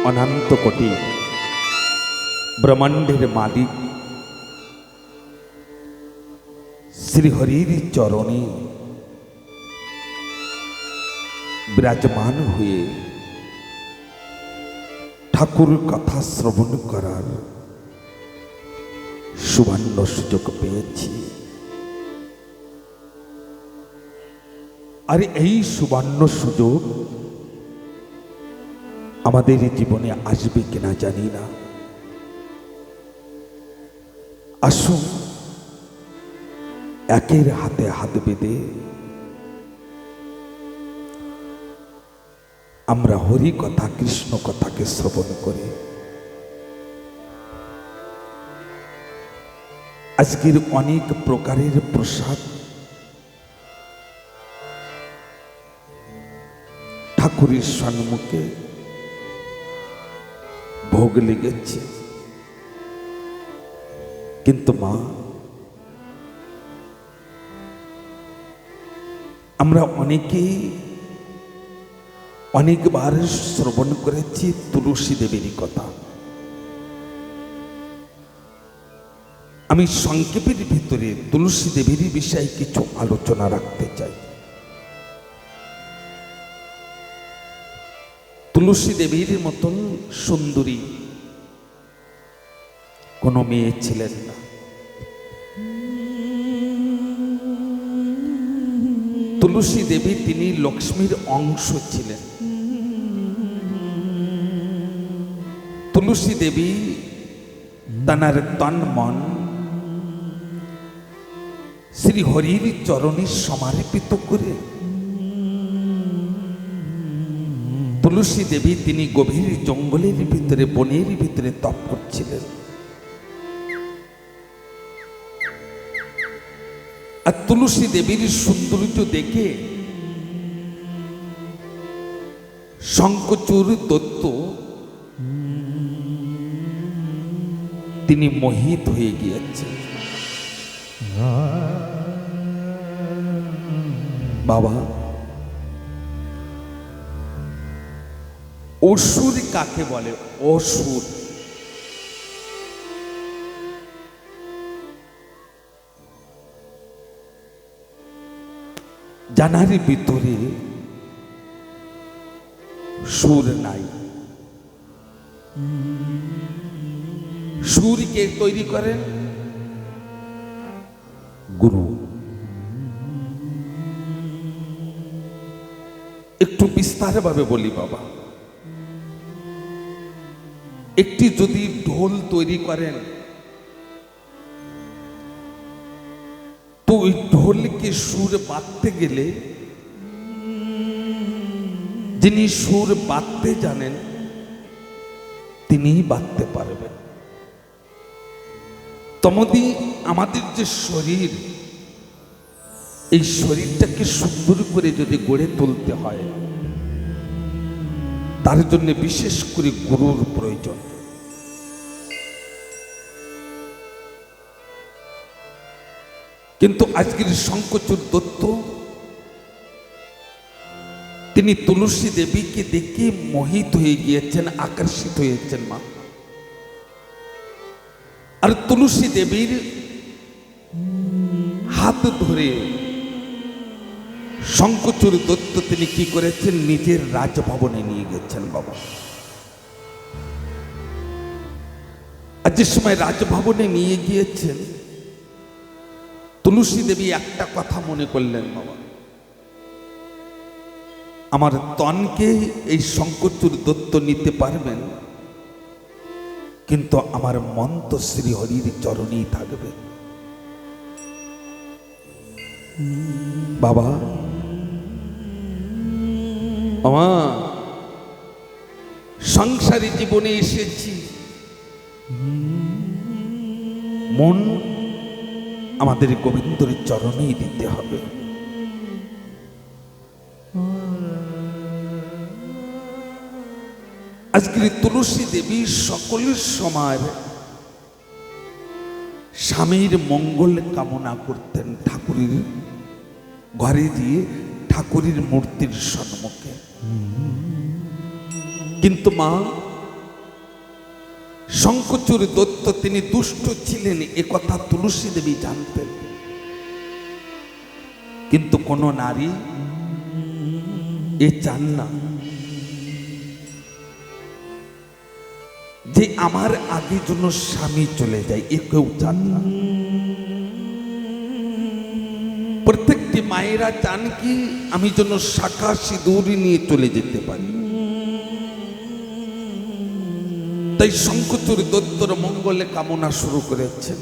অনন্ত কোটি ব্রহ্মাণ্ডের মালিক শ্রীহরির চরণে বিরাজমান হয়ে ঠাকুর কথা শ্রবণ করার সুবর্ণ সুযোগ পেয়েছি। আর এই সুবর্ণ সুযোগ আমাদের জীবনে আসবে কিনা জানি না। আসুন একের হাতে হাত বেঁধে আমরা হরি কথা কৃষ্ণ কথাকে শ্রবণ করি। আজকের অনেক প্রকারের প্রসাদ ঠাকুরের সম্মুখে ভোগ লেগেছে, কিন্তু মা আমরা অনেকেই অনেকবার শ্রবণ করেছি তুলসী দেবীর কথা। আমি সংক্ষেপের ভিতরে তুলসী দেবীর বিষয়ে কিছু আলোচনা রাখতে চাই। তুলসী দেবীর মতন সুন্দরী কোনো মেয়ে ছিলেন না। তুলসী দেবী তিনি লক্ষ্মীর অংশ ছিলেন। তুলসী দেবী তানার তন মন শ্রী হরির চরণে সমর্পিত করে তুলসী দেবী তিনি গভীর জঙ্গলের ভিতরে বনের ভিতরে তপ করছিলেন। আর তুলসী দেবীর সৌন্দর্য দেখে শঙ্খচূড় দত্ত তিনি মোহিত হয়ে গিয়েছেন। বাবা, অসুর কাকে বলে? অসুর জানার ভিতরে সুর নাই। সুরকে তৈরি করেন গুরু। একটু বিস্তারভাবে বলি বাবা, একটি যদি ঢোল তৈরি করেন তো ওই ঢোলকে সুর বাঁধতে গেলে যিনি সুর বাঁধতে জানেন তিনিই বাঁধতে পারবেন। তমদি আমাদের যে শরীর, এই শরীরটাকে সুন্দর করে যদি গড়ে তুলতে হয় তার জন্য বিশেষ করে গুরুর প্রয়োজন। কিন্তু আজকের শঙ্খচূড় দত্ত তিনি তুলসী দেবীকে দেখে মোহিত হয়ে গিয়েছেন, আকর্ষিত হয়েছেন মা। আর তুলসী দেবীর হাত ধরে শঙ্খচূড় দত্ত তিনি কি করেছেন? নিজের রাজভবনে নিয়ে গেছেন বাবা। আর যে সময় রাজভবনে নিয়ে গিয়েছেন তুলসী দেবী একটা কথা মনে করলেন, বাবা আমার তনকে এই শঙ্খচূড় দত্ত নিতে পারবেন, কিন্তু আমার মন তো শ্রী হরির চরণেই থাকবে। বাবা আমার সংসারী জীবনে এসেছি, মন আমাদের গোবিন্দর চরণেই দিতে হবে। আজকের তুলসী দেবী সকল সময় স্বামীর মঙ্গল কামনা করতেন ঠাকুরের ঘরে দিয়ে, ঠাকুরের মূর্তির সম্মুখে। কিন্তু মা শঙ্খচূড় দত্ত তিনি দুষ্ট ছিলেন এ কথা তুলসী দেবী জানতেন, কিন্তু কোন নারী এ চান না যে আমার আগে জন্য স্বামী চলে যায়, এ কেউ চান না। প্রত্যেকটি মায়েরা চান কি আমি যেন শাখা সিঁদুর নিয়ে চলে যেতে পারি। তাই শঙ্খচূড় দত্তর মঙ্গলে কামনা শুরু করেছেন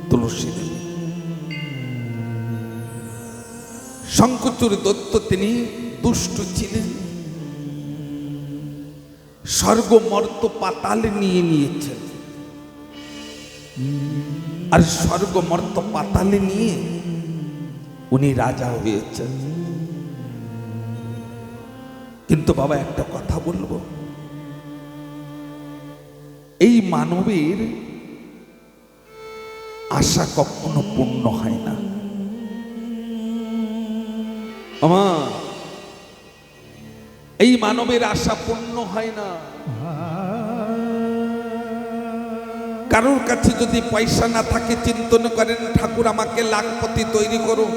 তুলসী দেবী। শঙ্খচূড় দত্ত তিনি দুষ্ট ছিলেন, স্বর্গ মর্ত পাতাল নিয়ে নিয়েছেন, আর স্বর্গ মর্ত পাতালে নিয়ে উনি রাজা হয়েছেন। কিন্তু বাবা একটা কথা বলবো, এই মানবের আশা কখনো পূর্ণ হয় না। আমার এই মানবের আশা পূর্ণ হয় না। কারোর কাছে যদি পয়সা না থাকে চিন্তন করেন ঠাকুর আমাকে লাখপতি তৈরি করো,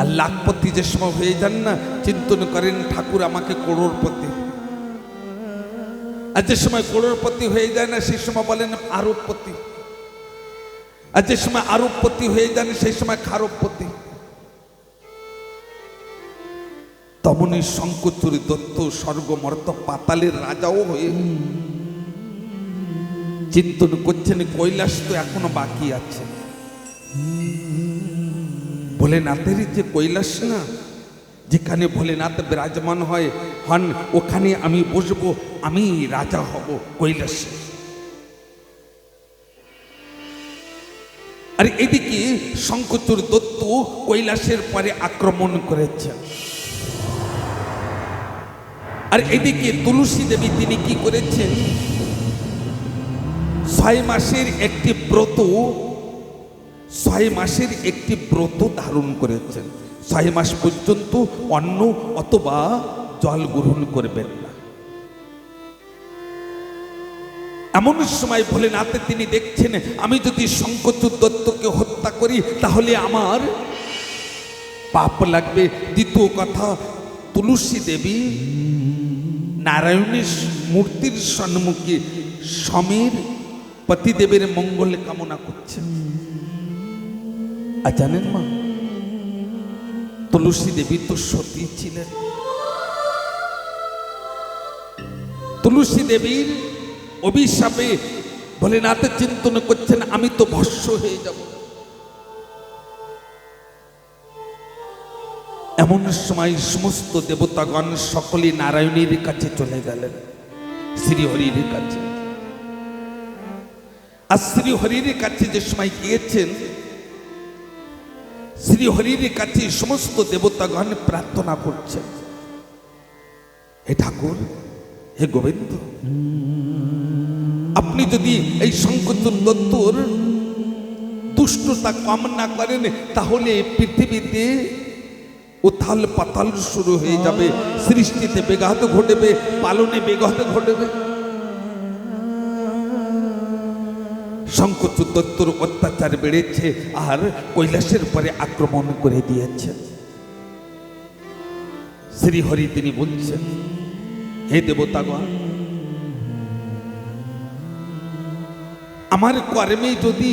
আর লাখপতি যে সময় হয়ে যান না চিন্তন করেন ঠাকুর আমাকে করোড়পতি, আর যে সময় করোড়পতি হয়ে যায় না সেই সময় বলেন আরবপতি, আর যে সময় আরবপতি হয়ে যান সেই সময় খারবপতি। তমনি শঙ্খচূড় দত্ত স্বর্গমর্ত পাতালের রাজাও হয়ে চিন্তন করছেন কৈলাস তো এখনো বাকি আছে। ভোলেনাথের যে কৈলাস না, যেখানে ভোলেনাথ বিরাজমান হন ওখানে আমি বসবো, আমি রাজা হব কৈলাসে। আর এদিকে শঙ্খচূড় দত্ত কৈলাসের পরে আক্রমণ করেছেন, আর এদিকে তুলসী দেবী তিনি কি করেছেন 6 মাসের একটি ব্রত, 6 মাসের একটি ব্রত ধারণ করেছেন। 6 মাস পর্যন্ত অন্ন অথবা জল গ্রহণ করবেন না। এমন সময় ভোলেনাথ তিনি দেখছেন আমি যদি শঙ্খচূড় দত্তকে হত্যা করি তাহলে আমার পাপ লাগবে। দ্বিতীয় কথা, তুলসী দেবী নারায়ণের মূর্তির সম্মুখে সমীর পতিদেবের মঙ্গল কামনা করছেন। আর জানেন মা, তুলসী দেবী তো সতী ছিলেন। তুলসী দেবীর অভিশাপে ভোলেনাথ চিন্তন করছেন আমি তো ভস্ম হয়ে যাব। এমন সময় সমস্ত দেবতাগণ সকলে নারায়ণের কাছে চলে গেলেন, শ্রীহরির কাছে। আর শ্রীহরির কাছে যে সময় গিয়েছেন, শ্রীহরির কাছে সমস্ত দেবতাগণ প্রার্থনা করছেন, হে ঠাকুর, হে গোবিন্দ, আপনি যদি এই শঙ্খচূড় দত্তর দুষ্টতা কম না করেন তাহলে পৃথিবীতে উথাল পাতাল শুরু হয়ে যাবে, সৃষ্টিতে বেঘাত ঘটবে, পালনে বেঘাত ঘটবে। শঙ্খচূড় দত্তর অত্যাচার বেড়েছে আর কৈলাসের পরে আক্রমণ করে দিয়েছে। শ্রীহরি তিনি বলছেন, হে দেবতাগণ, আমার কর্মে যদি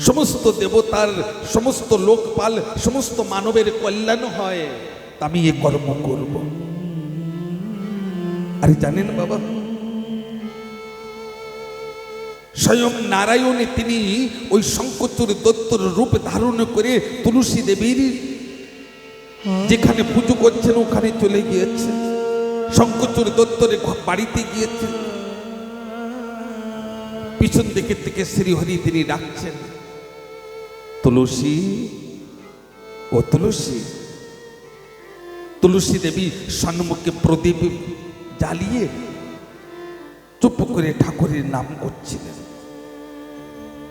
সমস্ত দেবতার, সমস্ত লোকপাল, সমস্ত মানবের কল্যাণ হয় আমি এ কর্ম করব। আরে জানেন বাবা, স্বয়ং নারায়ণ তিনি ওই শঙ্খচূড় দত্তর রূপ ধারণ করে তুলসী দেবীর যেখানে পুজো করছেন ওখানে চলে গিয়েছে, শঙ্খচূড় দত্তর বাড়িতে গিয়েছেন। পিছন দিকে থেকে শ্রীহরি তিনি ডাকছেন, তুলসী, ও তুলসী। তুলসী দেবী সম্মুখে প্রদীপ জ্বালিয়ে চুপ করে ঠাকুরের নাম করছিলেন।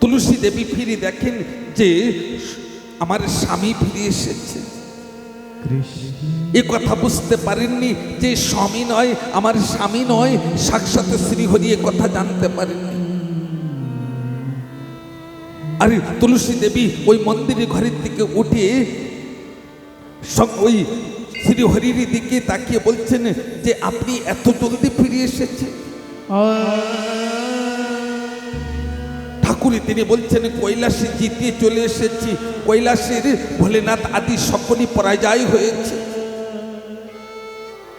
তুলসী দেবী ফিরে দেখেন যে আমার স্বামী ফিরে এসেছে। এ কথা বুঝতে পারেননি যে স্বামী নয়, আমার স্বামী নয়, সাক্ষাৎ শ্রীহরি এ কথা জানতে পারেননি। আর তুলসী দেবী ওই মন্দিরের ঘরের দিকে উঠে ওই শ্রীহরির দিকে তাকিয়ে বলছেন যে আপনি এত জলদি ফিরে এসেছেন। ঠাকুরই তিনি বলছেন কৈলাসে জিতে চলে এসেছি, কৈলাসের ভোলেনাথ আদি সকলই পরাজয় হয়েছে,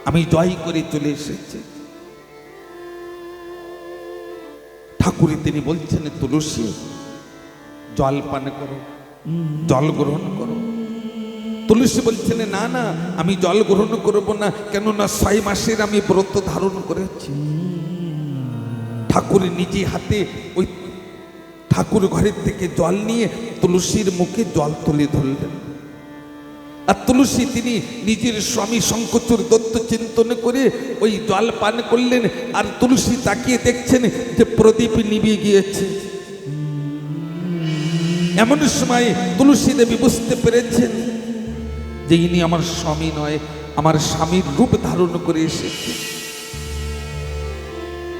আমি জয় করে চলে এসেছি। ঠাকুরই তিনি বলছেন তুলসী জল পান করো, জল গ্রহণ করো। তুলসী বলছেন না না, আমি জল গ্রহণ করব না, কেননা 6 মাসের আমি ব্রত ধারণ করেছি। ঠাকুর নিজে হাতে ওই ঠাকুর ঘরের থেকে জল নিয়ে তুলসীর মুখে জল তুলে ধরলেন। আর তুলসী তিনি নিজের স্বামী শঙ্কচূড় দত্ত চিন্তন করে ওই জল পান করলেন। আর তুলসী তাকিয়ে দেখছেন যে প্রদীপ নিভে গিয়েছে। এমন সময় তুলসী দেবী বুঝতে পেরেছেন যে ইনি আমার স্বামী নয়, আমার স্বামীর রূপ ধারণ করে এসেছে।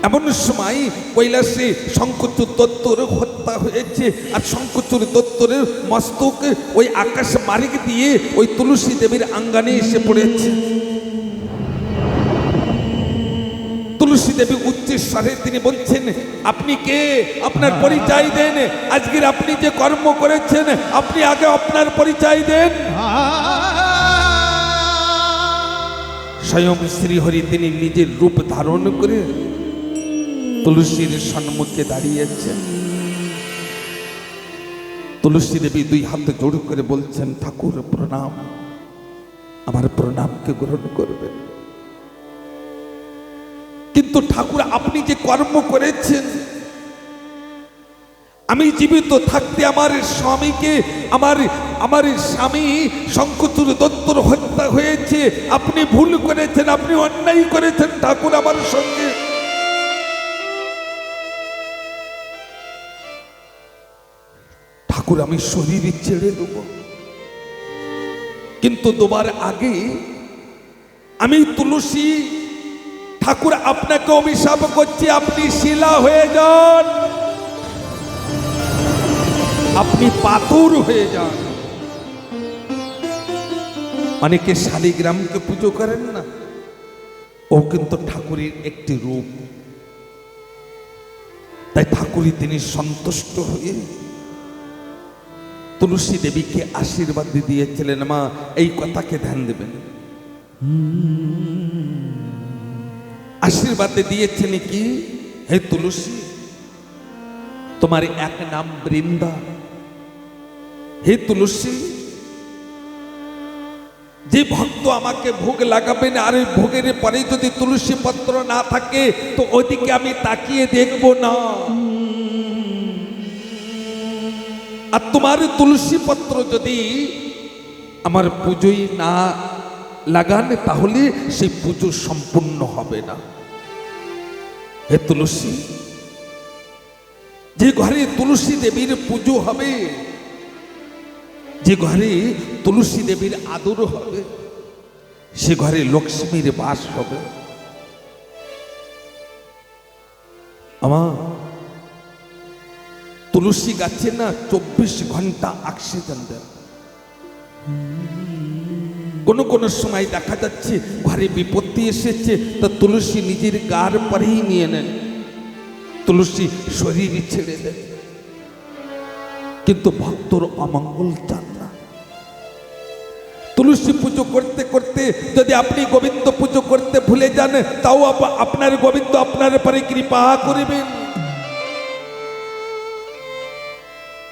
এমন সময় কৈলাসে শঙ্কচূড় দত্তর হত্যা হয়েছে। আর শঙ্কচূড় দত্তর মস্তক ওই আকাশ মার্গ দিয়ে ওই তুলসী দেবীর আঙ্গানে এসে পড়েছে। তুলসী দেবী উচ্চস্বরে তিনি বলছেন আপনি কে, আপনার পরিচয় দেন, আজকের আপনি যে কর্ম করেছেন আপনি আগে আপনার পরিচয় দেন। স্বয়ং শ্রীহরি তিনি নিজের রূপ ধারণ করে তুলসীর সম্মুখে দাঁড়িয়েছেন। তুলসী দেবী 2 হাত জোড় করে বলছেন ঠাকুর প্রণাম, আমার প্রণামকে গ্রহণ করবেন। কিন্তু ঠাকুর আপনি যে কর্ম করেছেন, আমি জীবিত থাকতে আমার স্বামীকে আমার স্বামী শঙ্কচূড় দত্তর হত্যা হয়েছে, আপনি ভুল করেছেন, আপনি অন্যায় করেছেন ঠাকুর আমার সঙ্গে। ঠাকুর আমি শরীর ছেড়ে দেব, কিন্তু দেবার আগে আমি তুলসী ঠাকুর আপনাকে অভিশাপ করছি, আপনি শিলা হয়ে যান, আপনি পাথর হয়ে যান। অনেকে শালিগ্রামকে পুজো করেন না, ও কিন্তু ঠাকুরের একটি রূপ। তাই ঠাকুরই তিনি সন্তুষ্ট হয়ে তুলসী দেবীকে আশীর্বাদ দিয়েছিলেন, মা এই কথাকে ধ্যান দেবেন। আশীর্বাদ দিয়েছেন কি, হে তুলসী তোমার এক নাম বৃন্দা। হে তুলসী, যে ভক্ত আমাকে ভোগ লাগাবেন আর ওই ভোগের পরে যদি তুলসী পত্র না থাকে তো ওদিকে আমি তাকিয়ে দেখব না। আর তোমার তুলসী পত্র যদি আমার পুজোয় না লাগান তাহলে সেই পুজো সম্পূর্ণ হবে না। হে তুলসী, যে ঘরে তুলসী দেবীর পুজো হবে, যে ঘরে তুলসী দেবীর আদর হবে, সে ঘরে লক্ষ্মীর বাস হবে। আমার তুলসী গাছে না 24 ঘন্টা অক্সিজেন দেয়। কোনো কোনো সময় দেখা যাচ্ছে ঘরে বিপত্তি এসেছে, তা তুলসী নিজের গার পরেই নিয়ে নেন, তুলসী শরীর ছেড়ে দেন, কিন্তু ভক্তর অমঙ্গল চান না। তুলসী পুজো করতে করতে যদি আপনি গোবিন্দ পুজো করতে ভুলে যান, তাও আপনার গোবিন্দ আপনার পরে কৃপা করবেন।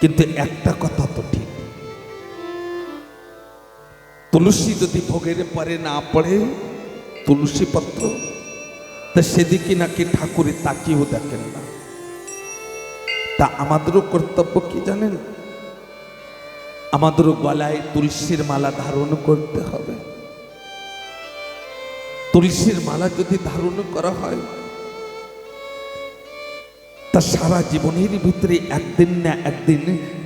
কিন্তু একটা কথা তো ঠিক, তুলসী যদি ভোগের পরে না পড়ে তুলসী পত্র, তা সেদিকে নাকি ঠাকুরে তাকিয়েও দেখেন না। তা আমাদেরও কর্তব্য কি জানেন, আমাদেরও গলায় তুলসীর মালা ধারণ করতে হবে। তুলসীর মালা যদি ধারণ করা হয় তা সারা জীবনের ভিতরে একদিন না একদিন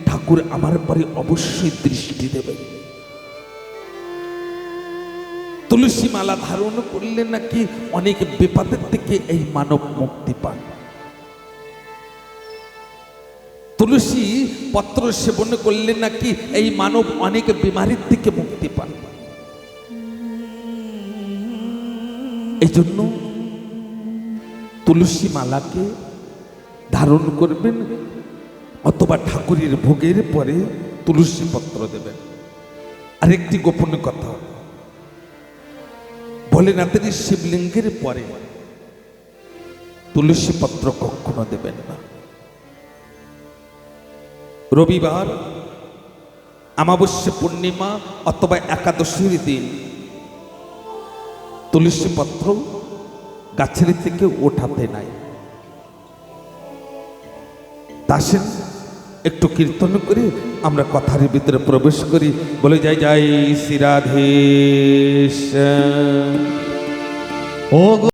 ঠাকুর আমার পরে অবশ্যই দৃষ্টি দেবেন। তুলসী মালা ধারণ করলে নাকি অনেক বিপদের থেকে এই মানব মুক্তি পান। তুলসী পত্র সেবন করলে নাকি এই মানব অনেক বিমারির থেকে মুক্তি পান। এই জন্য তুলসী মালাকে ধারণ করবেন, অথবা ঠাকুরের ভোগের পরে তুলসী পত্র দেবেন। আরেকটি গোপন কথা, ভোলেনাথের শিবলিঙ্গের পরে তুলসী পত্র কখনো দেবেন না। রবিবার, অমাবস্যা, পূর্ণিমা অথবা একাদশীর দিন তুলসী পত্র গাছের থেকে ওঠাতে নাই। আসেন একটু কীর্তন করে আমরা কথার ভিতরে প্রবেশ করি। বলে যাই যাই শ্রী রাধেশ।